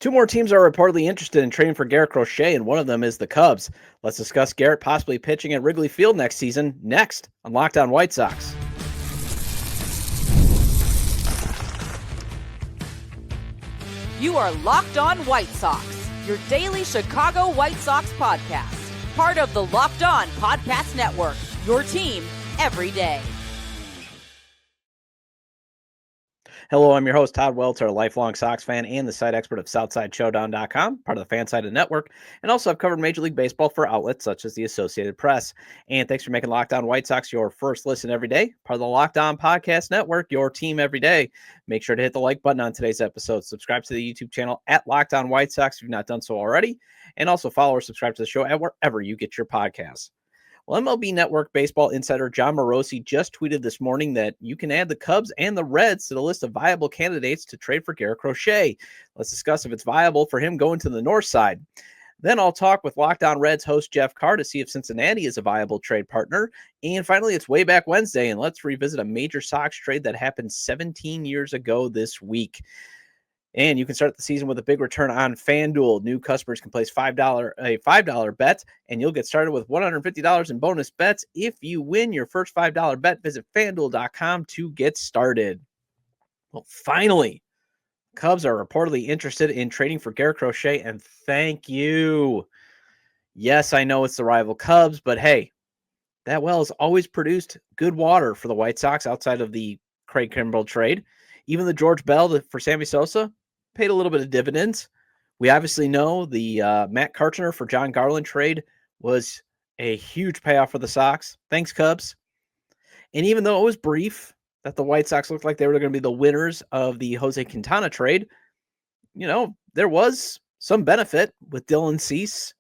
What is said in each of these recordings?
Two more teams are reportedly interested in trading for Garrett Crochet, and one of them is the Cubs. Let's discuss Garrett possibly pitching at Wrigley Field next season, next on Locked On White Sox. You are Locked On White Sox, your daily Chicago White Sox podcast. Part of the Locked On Podcast Network, your team every day. Hello, I'm your host, Todd Welter, a lifelong Sox fan and the site expert of SouthsideShowdown.com, part of the Fansided Network, and also I've covered Major League Baseball for outlets such as the Associated Press. And thanks for making Locked On White Sox your first listen every day, part of the Locked On Podcast Network, your team every day. Make sure to hit the like button on today's episode, subscribe to the YouTube channel at Locked On White Sox if you've not done so already, and also follow or subscribe to the show at wherever you get your podcasts. Well, MLB Network baseball insider Jon Morosi just tweeted this morning that you can add the Cubs and the Reds to the list of viable candidates to trade for Garrett Crochet. Let's discuss if it's viable for him going to the north side. Then I'll talk with Locked On Reds host Jeff Carr to see if Cincinnati is a viable trade partner. And finally, it's Wayback Wednesday, and let's revisit a major Sox trade that happened 17 years ago this week. And you can start the season with a big return on FanDuel. New customers can place a $5 bet, and you'll get started with $150 in bonus bets. If you win your first $5 bet, visit FanDuel.com to get started. Well, finally, Cubs are reportedly interested in trading for Garrett Crochet, and thank you. Yes, I know it's the rival Cubs, but hey, that well has always produced good water for the White Sox outside of the Craig Kimbrell trade. Even the George Bell for Sammy Sosa paid a little bit of dividends. We obviously know the Matt Karchner for John Garland trade was a huge payoff for the Sox. Thanks, Cubs. And even though it was brief, that the White Sox looked like they were going to be the winners of the Jose Quintana trade, there was some benefit with Dylan Cease,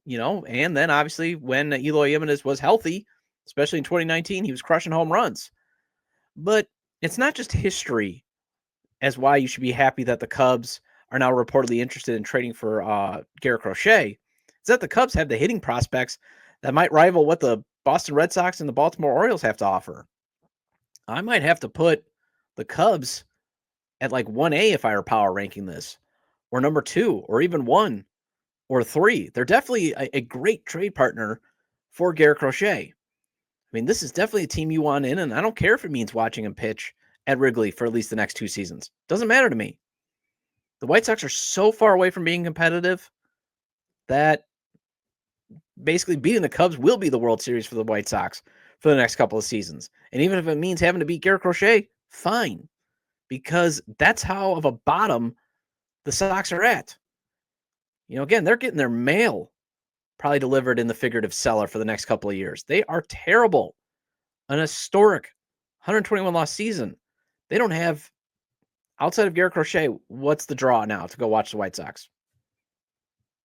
and then obviously when Eloy Jimenez was healthy, especially in 2019, he was crushing home runs. But it's not just history as why you should be happy that the Cubs are now reportedly interested in trading for Garrett Crochet. It's that the Cubs have the hitting prospects that might rival what the Boston Red Sox and the Baltimore Orioles have to offer. I might have to put the Cubs at like 1A if I were power ranking this, or number 2, or even 1 or 3. They're definitely a great trade partner for Garrett Crochet. I mean, this is definitely a team you want in, and I don't care if it means watching him pitch at Wrigley for at least the next 2 seasons. Doesn't matter to me. The White Sox are so far away from being competitive that basically beating the Cubs will be the World Series for the White Sox for the next couple of seasons. And even if it means having to beat Garrett Crochet, fine. Because that's how of a bottom the Sox are at. Again, they're getting their mail probably delivered in the figurative cellar for the next couple of years. They are terrible. An historic 121-loss season. They don't have, outside of Garrett Crochet, what's the draw now to go watch the White Sox?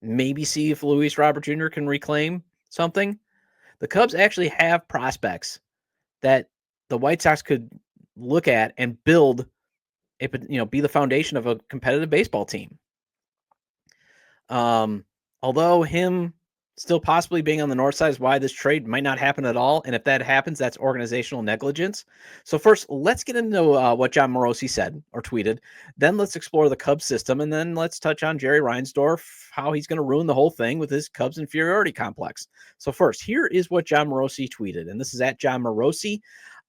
Maybe see if Luis Robert Jr. can reclaim something. The Cubs actually have prospects that the White Sox could look at and build, be the foundation of a competitive baseball team. Although him still possibly being on the north side is why this trade might not happen at all. And if that happens, that's organizational negligence. So first, let's get into what Jon Morosi said or tweeted. Then let's explore the Cubs system. And then let's touch on Jerry Reinsdorf, how he's going to ruin the whole thing with his Cubs inferiority complex. So first, here is what Jon Morosi tweeted. And this is at Jon Morosi.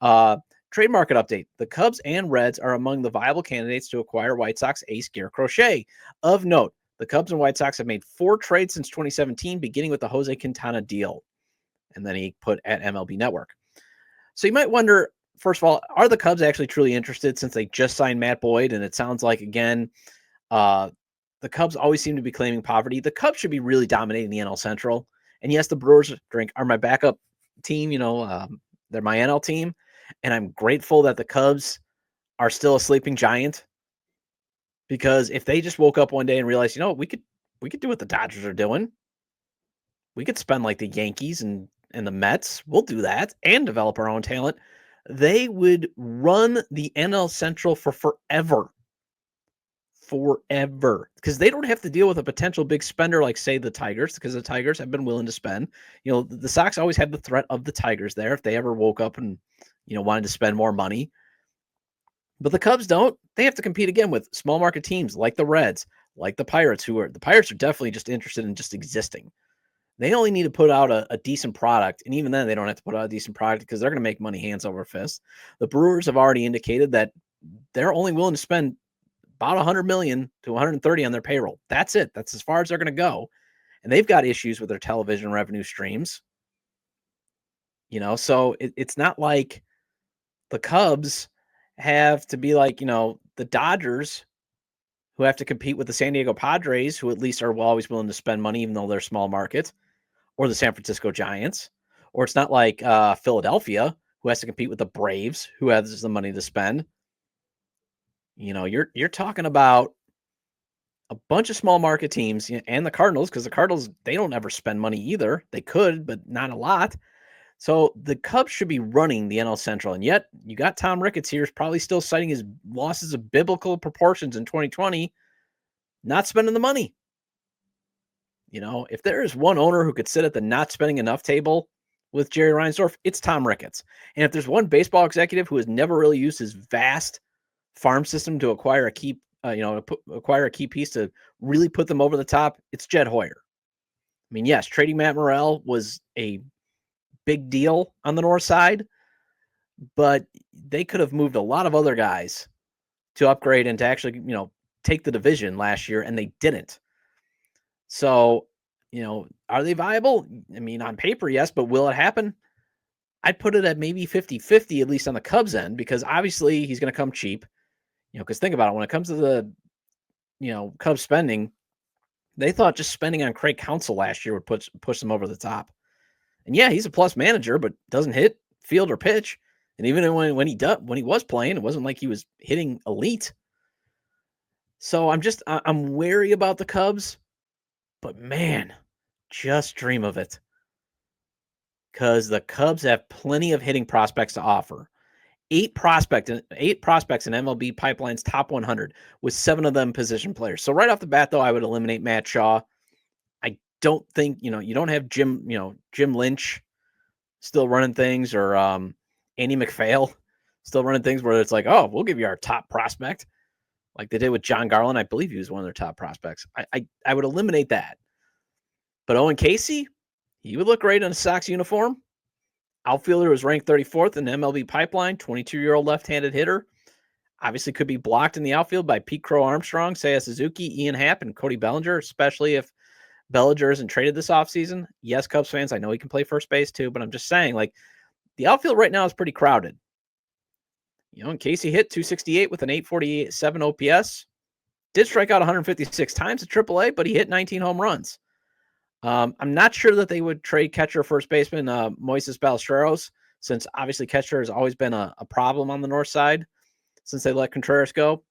Trade market update. The Cubs and Reds are among the viable candidates to acquire White Sox ace Garrett Crochet. Of note, the Cubs and White Sox have made 4 trades since 2017, beginning with the Jose Quintana deal. And then he put at MLB Network. So you might wonder, first of all, are the Cubs actually truly interested since they just signed Matt Boyd? And it sounds like, again, the Cubs always seem to be claiming poverty. The Cubs should be really dominating the NL Central. And yes, the Brewers are my backup team. They're my NL team. And I'm grateful that the Cubs are still a sleeping giant. Because if they just woke up one day and realized, we could do what the Dodgers are doing. We could spend like the Yankees and the Mets. We'll do that and develop our own talent. They would run the NL Central for forever. Because they don't have to deal with a potential big spender like, say, the Tigers, because the Tigers have been willing to spend. The Sox always have the threat of the Tigers there if they ever woke up and, wanted to spend more money. But the Cubs don't. They have to compete again with small market teams like the Reds, like the Pirates are definitely just interested in just existing. They only need to put out a decent product, and even then they don't have to put out a decent product because they're going to make money hands over fist. The Brewers have already indicated that they're only willing to spend about 100 million to 130 on their payroll. That's it. That's as far as they're going to go. And they've got issues with their television revenue streams. So it's not like the Cubs have to be like, the Dodgers, who have to compete with the San Diego Padres, who at least are always willing to spend money, even though they're small market, or the San Francisco Giants. Or it's not like Philadelphia, who has to compete with the Braves, who has the money to spend. You're talking about a bunch of small market teams and the Cardinals, because the Cardinals, they don't ever spend money either. They could, but not a lot. So the Cubs should be running the NL Central. And yet you got Tom Ricketts here, is probably still citing his losses of biblical proportions in 2020, not spending the money. If there is one owner who could sit at the not spending enough table with Jerry Reinsdorf, it's Tom Ricketts. And if there's one baseball executive who has never really used his vast farm system to acquire a key, acquire a key piece to really put them over the top, it's Jed Hoyer. I mean, yes, trading Matt Morrell was a big deal on the north side, but they could have moved a lot of other guys to upgrade and to actually, take the division last year, and they didn't. So, are they viable? I mean, on paper, yes, but will it happen? I'd put it at maybe 50-50, at least on the Cubs end, because obviously he's going to come cheap. Because think about it, when it comes to the, Cubs spending, they thought just spending on Craig Counsell last year would push them over the top. And yeah, he's a plus manager, but doesn't hit, field, or pitch. And even when he was playing, it wasn't like he was hitting elite. So I'm wary about the Cubs, but man, just dream of it. Because the Cubs have plenty of hitting prospects to offer. 8 prospects in MLB Pipeline's top 100, with 7 of them position players. So right off the bat, though, I would eliminate Matt Shaw. I don't think, you don't have Jim Lynch still running things, or Andy McPhail still running things where it's like, oh, we'll give you our top prospect, like they did with John Garland. I believe he was one of their top prospects. I would eliminate that. But Owen Casey, he would look great in a Sox uniform. Outfielder was ranked 34th in the MLB Pipeline, 22-year-old left-handed hitter. Obviously could be blocked in the outfield by Pete Crow Armstrong, Seiya Suzuki, Ian Happ, and Cody Bellinger, especially if Bellinger isn't traded this offseason. Yes, Cubs fans, I know he can play first base too, but I'm just saying, like, the outfield right now is pretty crowded. And Casey hit 268 with an 847 OPS. Did strike out 156 times at AAA, but he hit 19 home runs. I'm not sure that they would trade catcher first baseman Moises Ballesteros, since obviously catcher has always been a problem on the north side since they let Contreras go.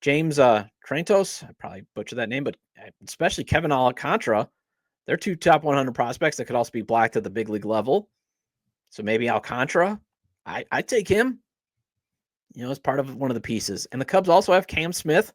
James Trantos, I probably butchered that name, but especially Kevin Alcantara, they're 2 top 100 prospects that could also be blacked at the big league level. So maybe Alcantara, I'd take him, as part of one of the pieces. And the Cubs also have Cam Smith,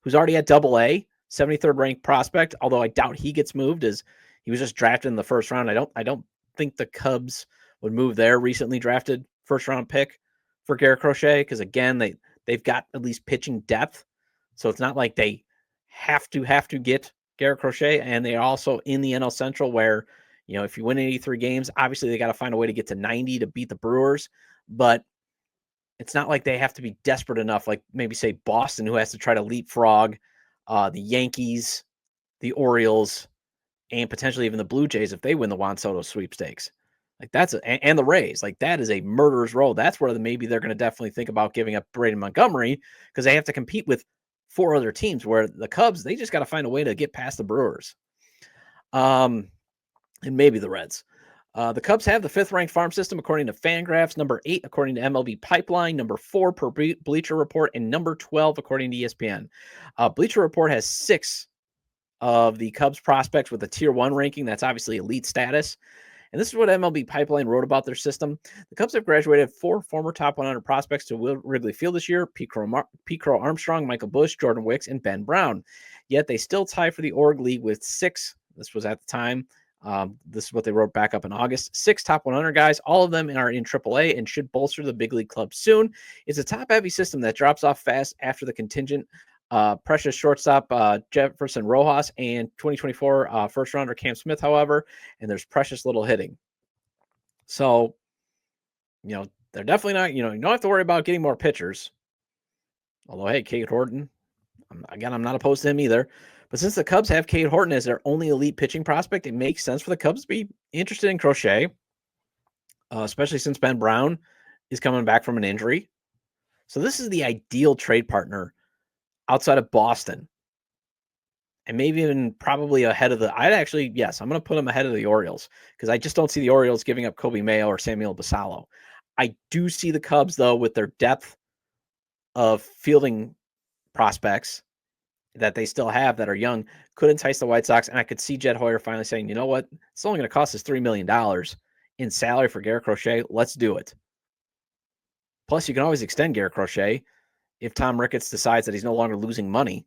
who's already at AA, 73rd ranked prospect, although I doubt he gets moved, as he was just drafted in the first round. I don't think the Cubs would move their recently drafted first round pick for Garrett Crochet, because again, they've got at least pitching depth. So it's not like they have to get Garrett Crochet. And they're also in the NL Central, where, if you win 83 games, obviously they got to find a way to get to 90 to beat the Brewers. But it's not like they have to be desperate enough, like maybe say Boston, who has to try to leapfrog the Yankees, the Orioles, and potentially even the Blue Jays if they win the Juan Soto sweepstakes. Like and the Rays, like that is a murderer's row. That's where maybe they're going to definitely think about giving up Braden Montgomery, because they have to compete with 4 other teams, where the Cubs, they just got to find a way to get past the Brewers. And maybe the Reds. The Cubs have the 5th ranked farm system according to Fangraphs, number 8 according to MLB Pipeline, number 4 per Bleacher Report, and number 12 according to ESPN. Bleacher Report has 6 of the Cubs prospects with a tier 1 ranking. That's obviously elite status. And this is what MLB Pipeline wrote about their system. The Cubs have graduated 4 former top 100 prospects to Wrigley Field this year: Pete Crow Armstrong, Michael Busch, Jordan Wicks, and Ben Brown. Yet they still tie for the org league with 6. This was at the time. This is what they wrote back up in August. 6 top 100 guys. All of them are in AAA and should bolster the big league club soon. It's a top-heavy system that drops off fast after the contingent Precious shortstop Jefferson Rojas, and 2024 first rounder Cam Smith, however, and there's precious little hitting. So, they're definitely not, you don't have to worry about getting more pitchers. Although, hey, Cade Horton, I'm not opposed to him either. But since the Cubs have Cade Horton as their only elite pitching prospect, it makes sense for the Cubs to be interested in Crochet, especially since Ben Brown is coming back from an injury. So this is the ideal trade partner outside of Boston. And maybe even probably ahead of I'm going to put them ahead of the Orioles because I just don't see the Orioles giving up Kobe Mayo or Samuel Basallo. I do see the Cubs, though, with their depth of fielding prospects that they still have that are young, could entice the White Sox. And I could see Jed Hoyer finally saying, you know what? It's only going to cost us $3 million in salary for Garrett Crochet. Let's do it. Plus, you can always extend Garrett Crochet if Tom Ricketts decides that he's no longer losing money.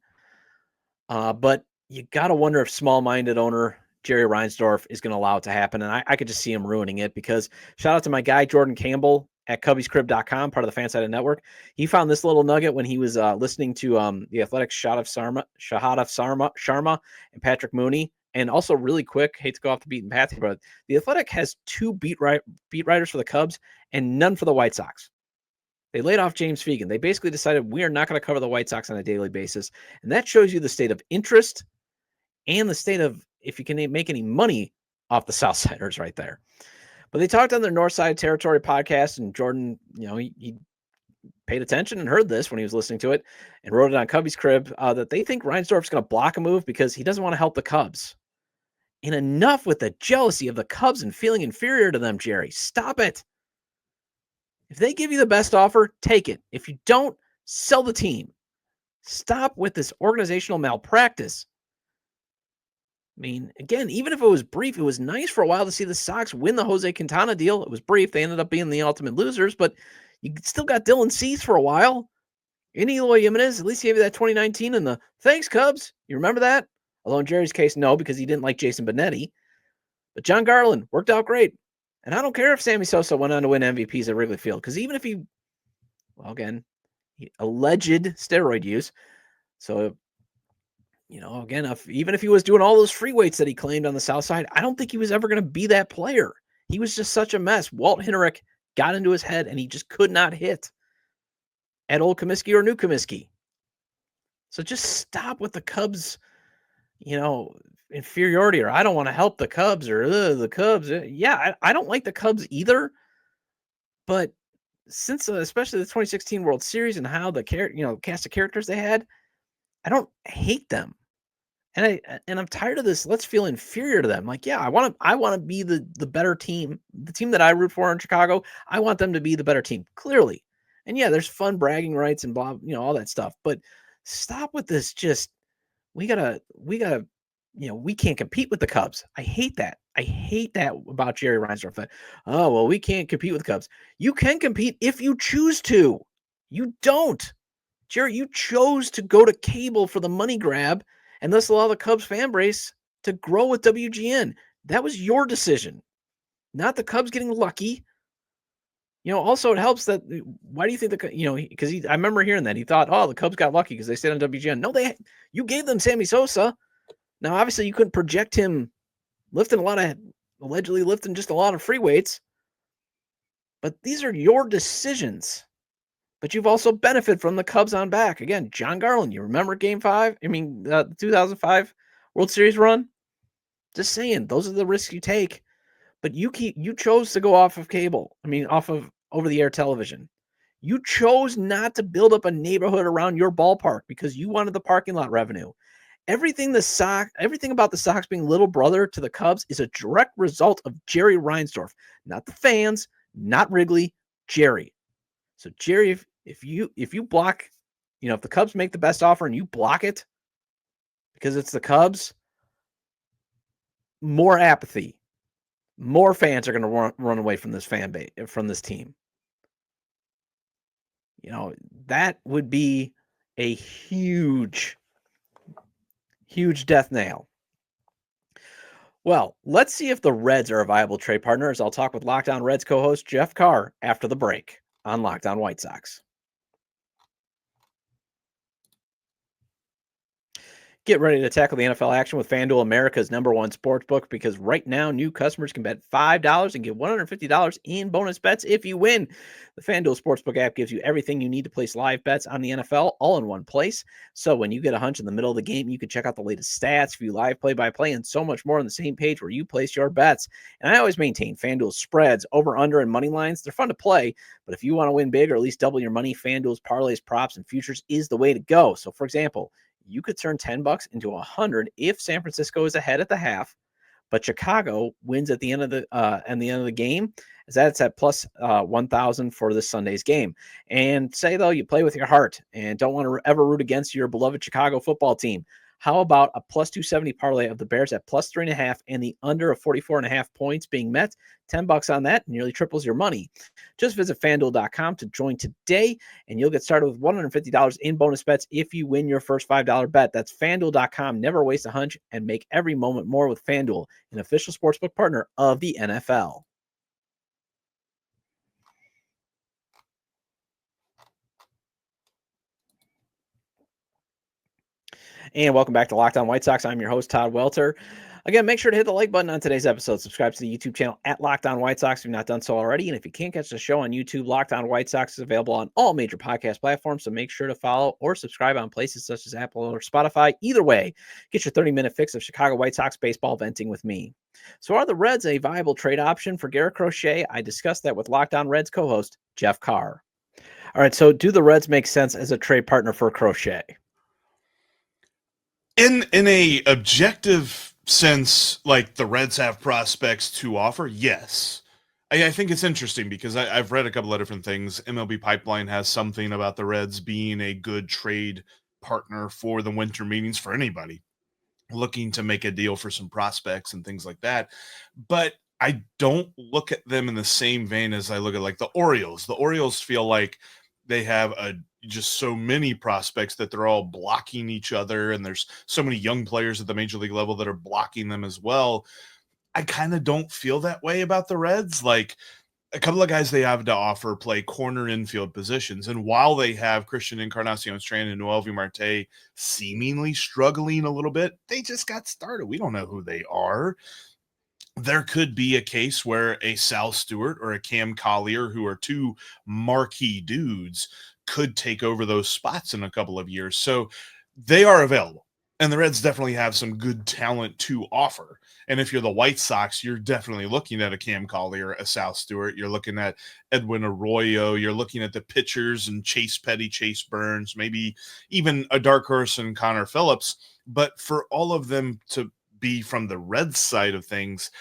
But you got to wonder if small-minded owner Jerry Reinsdorf is going to allow it to happen. And I could just see him ruining it because shout out to my guy, Jordan Campbell at cubbiescrib.com, part of the Fansided Network. He found this little nugget when he was listening to the Athletics Shahada Sharma and Patrick Mooney. And also really quick, hate to go off the beaten path here, but the Athletic has 2 beat writers for the Cubs and none for the White Sox. They laid off James Fegan. They basically decided we are not going to cover the White Sox on a daily basis. And that shows you the state of interest and the state of if you can make any money off the Southsiders right there. But they talked on their Northside Territory podcast, and Jordan, he paid attention and heard this when he was listening to it and wrote it on Cubby's Crib that they think Reinsdorf's going to block a move because he doesn't want to help the Cubs. And enough with the jealousy of the Cubs and feeling inferior to them, Jerry. Stop it. If they give you the best offer, take it. If you don't, sell the team. Stop with this organizational malpractice. I mean, again, even if it was brief, it was nice for a while to see the Sox win the Jose Quintana deal. It was brief. They ended up being the ultimate losers, but you still got Dylan Cease for a while. And Eloy Jimenez at least gave you that 2019 and the thanks, Cubs. You remember that? Although in Jerry's case, no, because he didn't like Jason Benetti. But John Garland worked out great. And I don't care if Sammy Sosa went on to win MVPs at Wrigley Field, because even if he alleged steroid use. So, again, even if he was doing all those free weights that he claimed on the South Side, I don't think he was ever going to be that player. He was just such a mess. Walt Hinnerich got into his head, and he just could not hit at Old Comiskey or New Comiskey. So just stop with the Cubs, inferiority, or I don't want to help the Cubs, or the Cubs. Yeah, I don't like the Cubs either. But since especially the 2016 World Series and how the cast of characters they had, I don't hate them. And I'm tired of this. Let's feel inferior to them. Like, yeah, I want to be the better team. The team that I root for in Chicago, I want them to be the better team, clearly. And yeah, there's fun bragging rights and blah, all that stuff. But stop with this. Just we gotta, we can't compete with the Cubs. I hate that. I hate that about Jerry Reinsdorf. That, oh, well, we can't compete with the Cubs. You can compete if you choose to. You don't. Jerry, you chose to go to cable for the money grab and thus allow the Cubs fan base to grow with WGN. That was your decision, not the Cubs getting lucky. Also it helps that, why do you think because I remember hearing that he thought, oh, the Cubs got lucky because they stayed on WGN. No, you gave them Sammy Sosa. Now, obviously you couldn't project him allegedly lifting just a lot of free weights, but these are your decisions. But you've also benefited from the Cubs on back. Again, John Garland, you remember Game 5? The 2005 World Series run? Just saying, those are the risks you take. But you chose to go off of cable. Off of over-the-air television. You chose not to build up a neighborhood around your ballpark because you wanted the parking lot revenue. Everything about the Sox being little brother to the Cubs is a direct result of Jerry Reinsdorf. Not the fans, not Wrigley, Jerry. So Jerry, if you block, if the Cubs make the best offer and you block it because it's the Cubs, more apathy, more fans are going to run away from this fan base, from this team. That would be a huge, huge death nail. Well, let's see if the Reds are a viable trade partner, as I'll talk with Locked On Reds co-host Jeff Carr after the break on Locked On White Sox. Get ready to tackle the NFL action with FanDuel, America's #1 sportsbook, because right now new customers can bet $5 and get $150 in bonus bets if you win. The FanDuel Sportsbook app gives you everything you need to place live bets on the NFL all in one place. So when you get a hunch in the middle of the game, you can check out the latest stats, view live play-by-play, and so much more on the same page where you place your bets. And I always maintain FanDuel's spreads, over, under, and money lines. They're fun to play, but if you want to win big or at least double your money, FanDuel's parlays, props, and futures is the way to go. So for example, you could turn $10 into 100 if San Francisco is ahead at the half, but Chicago wins at the end of the game, as that's at plus 1,000 for this Sunday's game. And say though you play with your heart and don't want to ever root against your beloved Chicago football team, how about a plus 270 parlay of the Bears at plus 3.5 and the under of 44.5 points being met? $10 on that nearly triples your money. Just visit FanDuel.com to join today, and you'll get started with $150 in bonus bets if you win your first $5 bet. That's FanDuel.com. Never waste a hunch and make every moment more with FanDuel, an official sportsbook partner of the NFL. And welcome back to Locked On White Sox. I'm your host, Todd Welter. Again, make sure to hit the like button on today's episode. Subscribe to the YouTube channel at Locked On White Sox if you've not done so already. And if you can't catch the show on YouTube, Locked On White Sox is available on all major podcast platforms. So make sure to follow or subscribe on places such as Apple or Spotify. Either way, get your 30-minute fix of Chicago White Sox baseball venting with me. So are the Reds a viable trade option for Garrett Crochet? I discussed that with Locked On Reds co-host Jeff Carr. All right, so do the Reds make sense as a trade partner for Crochet? In a objective sense, like the Reds have prospects to offer, yes. I think it's interesting because I've read a couple of different things. MLB Pipeline has something about the Reds being a good trade partner for the winter meetings for anybody looking to make a deal for some prospects and things like that. But I don't look at them in the same vein as I look at like the Orioles. The Orioles feel like they have just so many prospects that they're all blocking each other, and there's so many young players at the major league level that are blocking them as well. I kind of don't feel that way about the Reds. Like, a couple of guys they have to offer play corner infield positions, and while they have Christian Encarnacion Strand and Noelvi Marte seemingly struggling a little bit, they just got started. We don't know who they are. There could be a case where a Sal Stewart or a Cam Collier, who are two marquee dudes, could take over those spots in a couple of years. So they are available. And the Reds definitely have some good talent to offer. And if you're the White Sox, you're definitely looking at a Cam Collier, a Sal Stewart. You're looking at Edwin Arroyo. You're looking at the pitchers and Chase Petty, Chase Burns, maybe even a dark horse and Connor Phillips. But for all of them to be from the Reds side of things,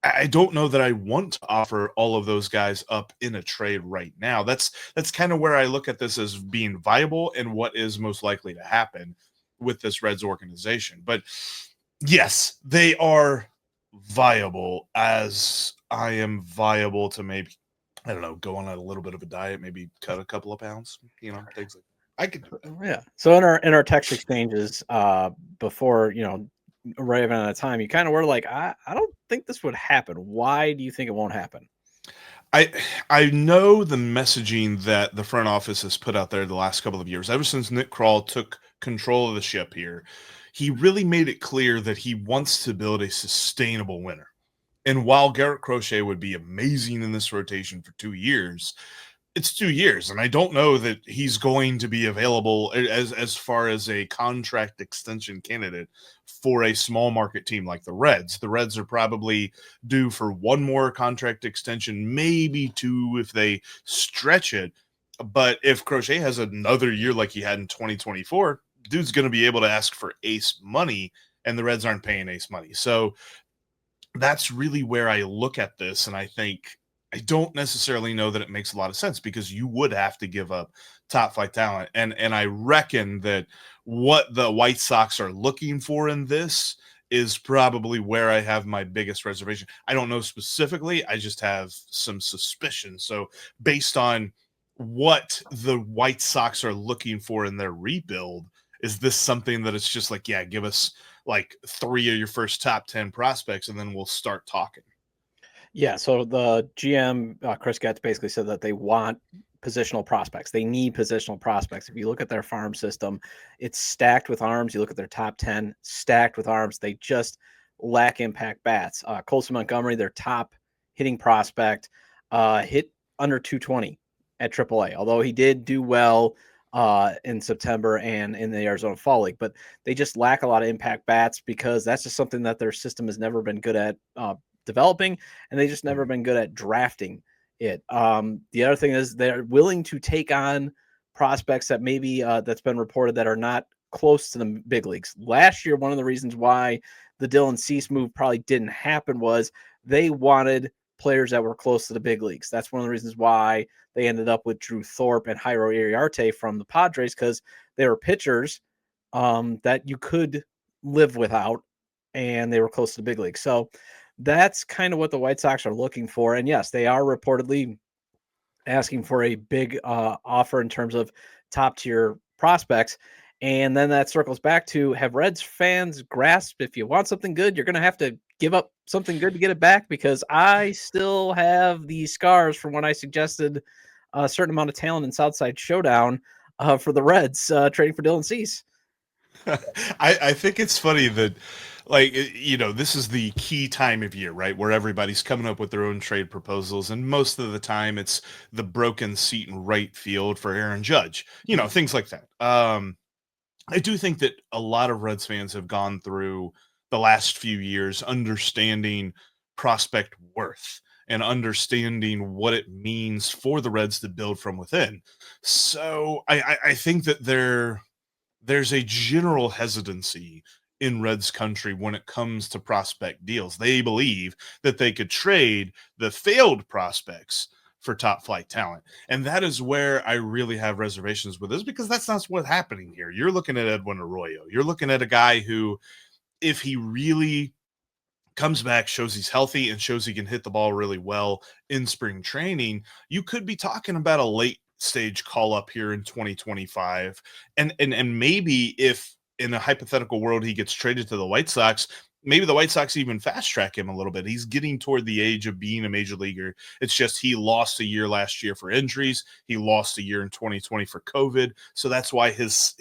I don't know that I want to offer all of those guys up in a trade right now. That's kind of where I look at this as being viable and what is most likely to happen with this Reds organization. But yes, they are viable, as I am viable to maybe, I don't know, go on a little bit of a diet, maybe cut a couple of pounds, things like that. I could do that. Yeah. So in our text exchanges before, arriving at a time, you kind of were like, I don't think this would happen. Why do you think it won't happen? I know the messaging that the front office has put out there the last couple of years, ever since Nick Krall took control of the ship here, he really made it clear that he wants to build a sustainable winner. And while Garrett Crochet would be amazing in this rotation for 2 years, it's 2 years, and I don't know that he's going to be available as far as a contract extension candidate for a small market team like the Reds. The Reds are probably due for one more contract extension, maybe two if they stretch it. But if Crochet has another year like he had in 2024, dude's going to be able to ask for ace money, and the Reds aren't paying ace money. So that's really where I look at this, and I think I don't necessarily know that it makes a lot of sense, because you would have to give up top flight talent. And I reckon that what the White Sox are looking for in this is probably where I have my biggest reservation. I don't know specifically. I just have some suspicion. So based on what the White Sox are looking for in their rebuild, is this something that it's just like, yeah, give us like 3 of your first top 10 prospects and then we'll start talking? Yeah, so the GM, Chris Getz, basically said that they want positional prospects. They need positional prospects. If you look at their farm system, it's stacked with arms. You look at their top 10, stacked with arms. They just lack impact bats. Colson Montgomery, their top hitting prospect, hit under 220 at AAA, although he did do well in September and in the Arizona Fall League. But they just lack a lot of impact bats because that's just something that their system has never been good at developing, and they just never been good at drafting it. The other thing is they're willing to take on prospects that maybe that's been reported that are not close to the big leagues. Last year, one of the reasons why the Dylan Cease move probably didn't happen was they wanted players that were close to the big leagues. That's one of the reasons why they ended up with Drew Thorpe and Jairo Iriarte from the Padres, because they were pitchers that you could live without, and they were close to the big league. So that's kind of what the White Sox are looking for. And yes, they are reportedly asking for a big offer in terms of top tier prospects. And then that circles back to, have Reds fans grasped, if you want something good, you're going to have to give up something good to get it back? Because I still have these scars from when I suggested a certain amount of talent in Southside Showdown for the Reds trading for Dylan Cease. I think it's funny that, like, this is the key time of year, right, where everybody's coming up with their own trade proposals, and most of the time it's the broken seat in right field for Aaron Judge, things like that. I do think that a lot of Reds fans have gone through the last few years understanding prospect worth and understanding what it means for the Reds to build from within. So I think that there's a general hesitancy in Reds country when it comes to prospect deals. They believe that they could trade the failed prospects for top flight talent. And that is where I really have reservations with this, because that's not what's happening here. You're looking at Edwin Arroyo. You're looking at a guy who, if he really comes back, shows he's healthy, and shows he can hit the ball really well in spring training, you could be talking about a late stage call up here in 2025. And maybe if in a hypothetical world he gets traded to the White Sox, maybe the White Sox even fast track him a little bit. He's getting toward the age of being a major leaguer. It's just he lost a year last year for injuries. He lost a year in 2020 for COVID. So that's why his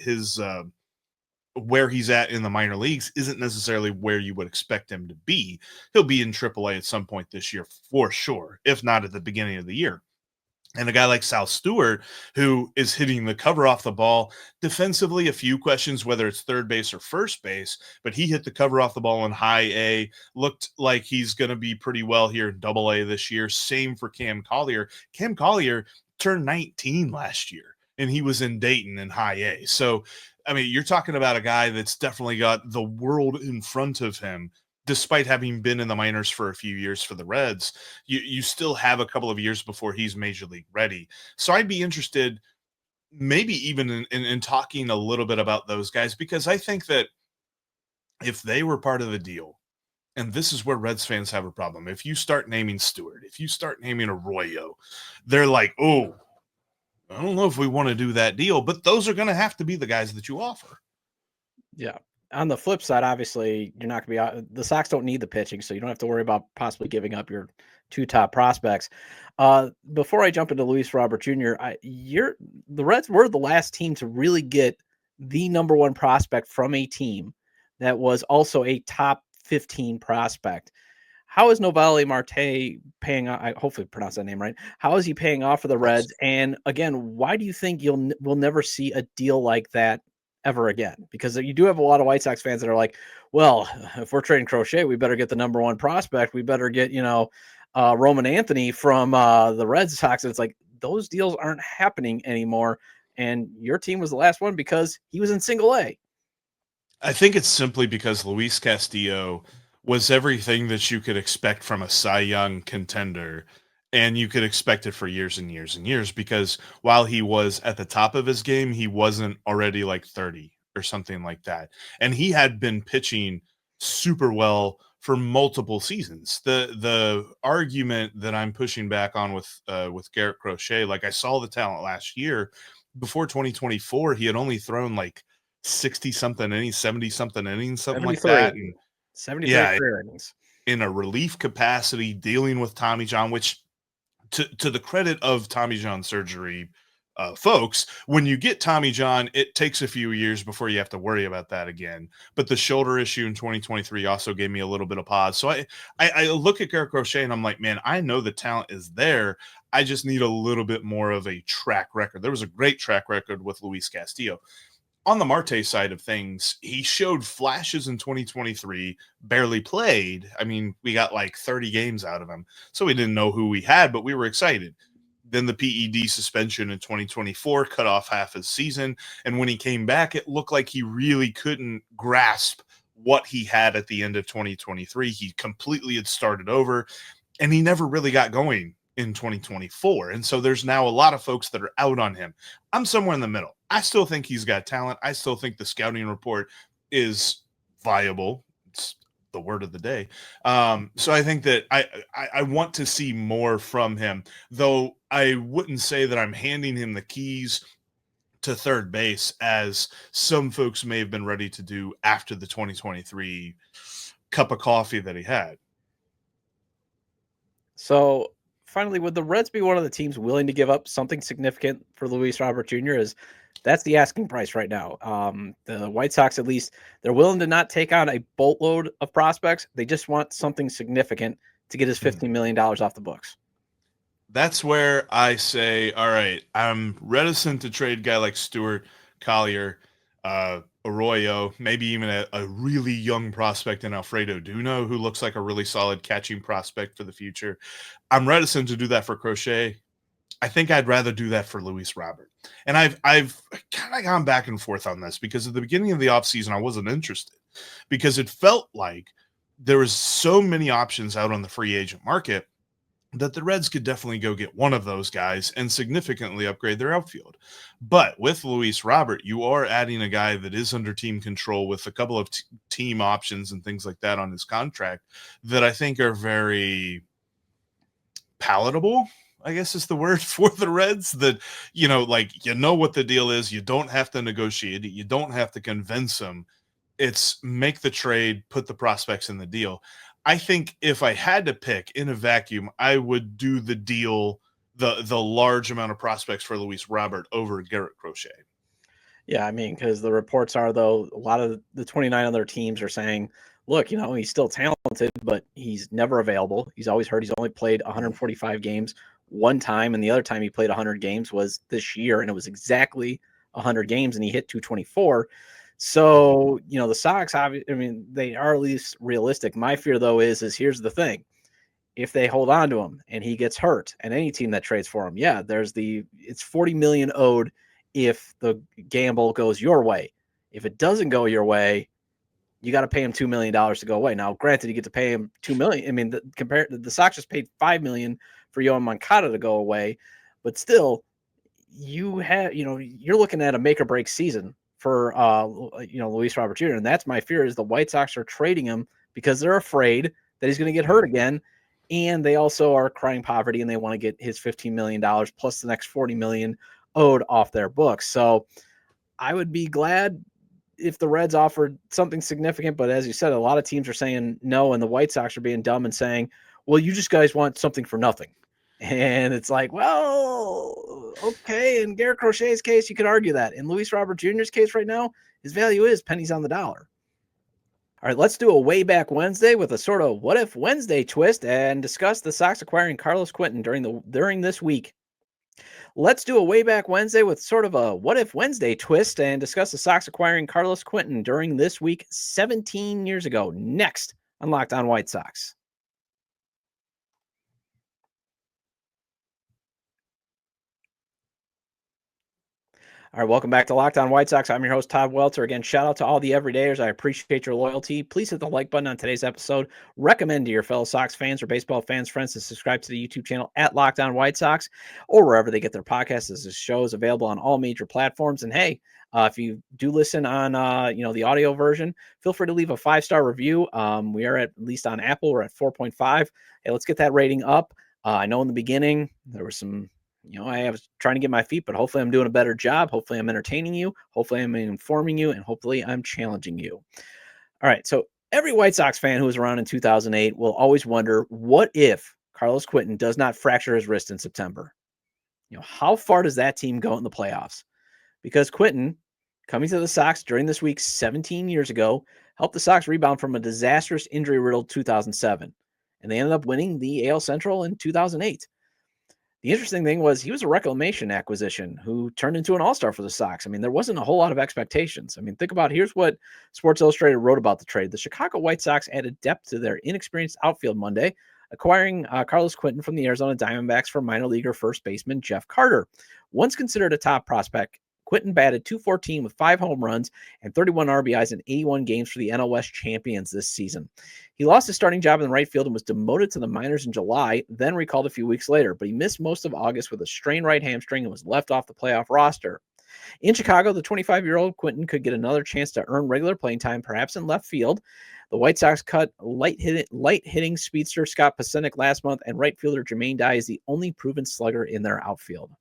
where he's at in the minor leagues isn't necessarily where you would expect him to be. He'll be in AAA at some point this year for sure, if not at the beginning of the year. And a guy like Sal Stewart, who is hitting the cover off the ball defensively, a few questions whether it's third base or first base, but he hit the cover off the ball in high A, looked like he's going to be pretty well here in double A this year. Same for Cam Collier. Cam Collier turned 19 last year, and he was in Dayton in high A. So, I mean, you're talking about a guy that's definitely got the world in front of him. Despite having been in the minors for a few years for the Reds, you still have a couple of years before he's major league ready. So I'd be interested maybe even in talking a little bit about those guys, because I think that if they were part of the deal, and this is where Reds fans have a problem, if you start naming Stewart, if you start naming Arroyo, they're like, oh, I don't know if we want to do that deal, but those are going to have to be the guys that you offer. Yeah. On the flip side, obviously, you're not going to be, the Sox don't need the pitching, so you don't have to worry about possibly giving up your two top prospects. Before I jump into Luis Robert Jr., the Reds were the last team to really get the number one prospect from a team that was also a top 15 prospect. How is Novale Marte paying off? I hopefully pronounce that name right. How is he paying off for the Reds? And again, why do you think we'll never see a deal like that ever again? Because you do have a lot of White Sox fans that are like, well, if we're trading Crochet, we better get the number one prospect. We better get, Roman Anthony from the Red Sox. And it's like, those deals aren't happening anymore. And your team was the last one because he was in single A. I think it's simply because Luis Castillo was everything that you could expect from a Cy Young contender. And you could expect it for years and years and years, because while he was at the top of his game, he wasn't already like 30 or something like that. And he had been pitching super well for multiple seasons. The argument that I'm pushing back on with Garrett Crochet, like, I saw the talent last year. Before 2024, he had only thrown like 60 something innings, 70 something innings, something like that. And 73 career innings in a relief capacity, dealing with Tommy John, which to the credit of Tommy John surgery folks, when you get Tommy John, it takes a few years before you have to worry about that again. But the shoulder issue in 2023 also gave me a little bit of pause. So I look at Garrett Crochet and I'm like, man, I know the talent is there. I just need a little bit more of a track record. There was a great track record with Luis Castillo. On the Marte side of things, he showed flashes in 2023, barely played. I mean, we got like 30 games out of him, so we didn't know who we had, but we were excited. Then the PED suspension in 2024 cut off half his season, and when he came back, it looked like he really couldn't grasp what he had at the end of 2023. He completely had started over, and he never really got going in 2024. And so there's now a lot of folks that are out on him. I'm somewhere in the middle. I still think he's got talent. I still think the scouting report is viable. It's the word of the day. So I think that I want to see more from him, though I wouldn't say that I'm handing him the keys to third base as some folks may have been ready to do after the 2023 cup of coffee that he had. So finally, would the Reds be one of the teams willing to give up something significant for Luis Robert Jr.? That's the asking price right now. The White Sox, at least, they're willing to not take on a boatload of prospects. They just want something significant to get his $15 million off the books. That's where I say, all right, I'm reticent to trade a guy like Stewart, Collier, Arroyo, maybe even a really young prospect in Alfredo Duno, who looks like a really solid catching prospect for the future. I'm reticent to do that for Crochet. I think I'd rather do that for Luis Robert. And I've kind of gone back and forth on this because at the beginning of the offseason, I wasn't interested because it felt like there was so many options out on the free agent market that the Reds could definitely go get one of those guys and significantly upgrade their outfield. But with Luis Robert, you are adding a guy that is under team control with a couple of team options and things like that on his contract that I think are very palatable, I guess is the word for the Reds, that, like, what the deal is. You don't have to negotiate it. You don't have to convince them. It's make the trade, put the prospects in the deal. I think if I had to pick in a vacuum, I would do the deal, the large amount of prospects for Luis Robert over Garrett Crochet. Yeah, I mean, because the reports are, though, a lot of the 29 other teams are saying, look, he's still talented, but he's never available. He's always hurt. He's only played 145 games one time, and the other time he played 100 games was this year, and it was exactly 100 games, and he hit 224. So, the Sox, they are at least realistic. My fear, though, is here's the thing. If they hold on to him and he gets hurt, and any team that trades for him, it's $40 million owed if the gamble goes your way. If it doesn't go your way, you got to pay him $2 million to go away. Now, granted, you get to pay him $2 million. I mean, the Sox just paid $5 million for Yohan Moncada to go away, but still, you're looking at a make or break season for Luis Robert Jr. And that's my fear, is the White Sox are trading him because they're afraid that he's going to get hurt again. And they also are crying poverty and they want to get his $15 million plus the next $40 million owed off their books. So I would be glad if the Reds offered something significant, but as you said, a lot of teams are saying no, and the White Sox are being dumb and saying, well, you just guys want something for nothing. And it's like, well, okay. In Garrett Crochet's case, you could argue that. In Luis Robert Jr.'s case right now, his value is pennies on the dollar. All right, let's do a Wayback Wednesday with a sort of what if Wednesday twist and discuss the Sox acquiring Carlos Quinten during this week. Let's do a Wayback Wednesday with sort of a what if Wednesday twist and discuss the Sox acquiring Carlos Quinten during this week 17 years ago. Next on Locked On White Sox. All right, welcome back to Locked On White Sox. I'm your host, Todd Welter. Again, shout out to all the everydayers. I appreciate your loyalty. Please hit the like button on today's episode. Recommend to your fellow Sox fans or baseball fans, friends, to subscribe to the YouTube channel at Locked On White Sox or wherever they get their podcasts, as this show is available on all major platforms. And hey, if you do listen on the audio version, feel free to leave a 5-star review. We are at least on Apple, we're at 4.5. Hey, let's get that rating up. I know in the beginning there was some. I was trying to get my feet, but hopefully I'm doing a better job. Hopefully I'm entertaining you. Hopefully I'm informing you, and hopefully I'm challenging you. All right. So every White Sox fan who was around in 2008 will always wonder, what if Carlos Quinten does not fracture his wrist in September. How far does that team go in the playoffs? Because Quentin, coming to the Sox during this week 17 years ago, helped the Sox rebound from a disastrous injury-riddled 2007. And they ended up winning the AL Central in 2008. The interesting thing was he was a reclamation acquisition who turned into an all-star for the Sox. I mean, there wasn't a whole lot of expectations. I mean, think about here's what Sports Illustrated wrote about the trade. The Chicago White Sox added depth to their inexperienced outfield Monday, acquiring Carlos Quinten from the Arizona Diamondbacks for minor leaguer first baseman Jeff Carr. Once considered a top prospect, Quinten batted .214 with 5 home runs and 31 RBIs in 81 games for the NL West champions this season. He lost his starting job in the right field and was demoted to the minors in July, then recalled a few weeks later, but he missed most of August with a strained right hamstring and was left off the playoff roster. In Chicago, the 25-year-old Quinten could get another chance to earn regular playing time, perhaps in left field. The White Sox cut light-hitting speedster Scott Pasenik last month, and right fielder Jermaine Dye is the only proven slugger in their outfield.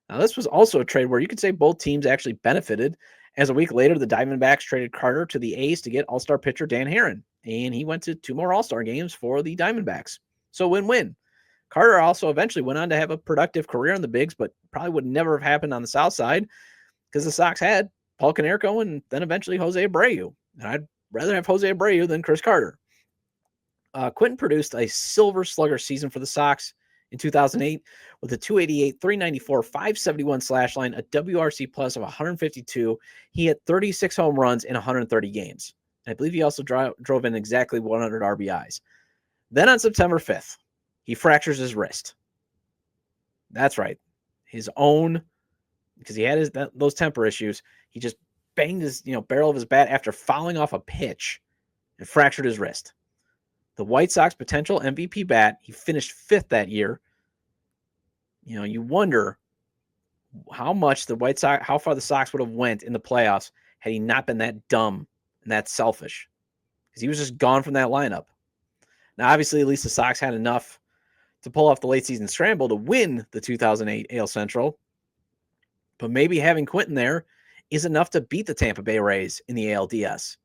Now, this was also a trade where you could say both teams actually benefited, as a week later, the Diamondbacks traded Carter to the A's to get all-star pitcher Dan Herron, and he went to 2 more all-star games for the Diamondbacks. So win-win. Carter also eventually went on to have a productive career in the bigs, but probably would never have happened on the South Side because the Sox had Paul Konerko and then eventually Jose Abreu. And I'd rather have Jose Abreu than Chris Carter. Quinten produced a silver slugger season for the Sox in 2008 with a 288, 394, 571 slash line, a WRC plus of 152. He hit 36 home runs in 130 games. And I believe he also drove in exactly 100 RBIs. Then on September 5th, he fractures his wrist. That's right. His own, because he had those temper issues. He just banged his barrel of his bat after fouling off a pitch and fractured his wrist. The White Sox potential MVP bat, he finished 5th that year. You wonder how far the Sox would have went in the playoffs had he not been that dumb and that selfish, because he was just gone from that lineup. Now, obviously, at least the Sox had enough to pull off the late season scramble to win the 2008 AL Central, but maybe having Quinten there is enough to beat the Tampa Bay Rays in the ALDS.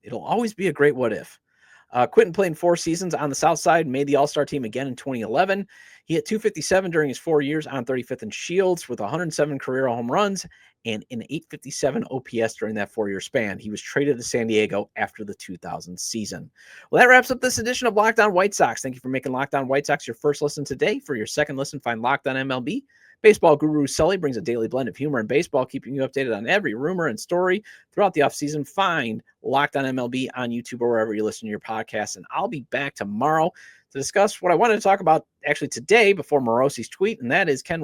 It'll always be a great what if. Quinten played in 4 seasons on the South Side, made the All-Star team again in 2011. He hit .257 during his 4 years on 35th in Shields with 107 career home runs and an .857 OPS during that 4-year span. He was traded to San Diego after the 2000 season. Well, that wraps up this edition of Locked On White Sox. Thank you for making Locked On White Sox your first listen today. For your second listen, find Locked On MLB. Baseball guru Sully brings a daily blend of humor and baseball, keeping you updated on every rumor and story throughout the offseason. Find Locked On MLB on YouTube or wherever you listen to your podcasts. And I'll be back tomorrow to discuss what I wanted to talk about actually today before Morosi's tweet, and that is Ken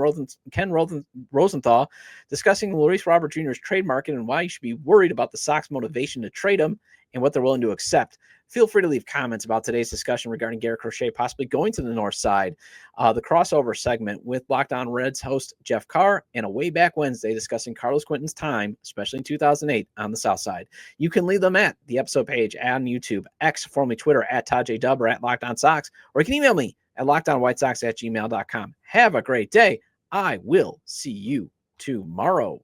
Rosenthal discussing Luis Robert Jr.'s trade market and why you should be worried about the Sox motivation to trade him and what they're willing to accept. Feel free to leave comments about today's discussion regarding Garrett Crochet possibly going to the North Side, the crossover segment with Locked On Reds host Jeff Carr, and a Wayback Wednesday discussing Carlos Quinten's time, especially in 2008, on the South Side. You can leave them at the episode page on YouTube, X, formerly Twitter, at Todd J. Dub, or at Locked On Sox, or you can email me at lockedonwhitesox@gmail.com. Have a great day. I will see you tomorrow.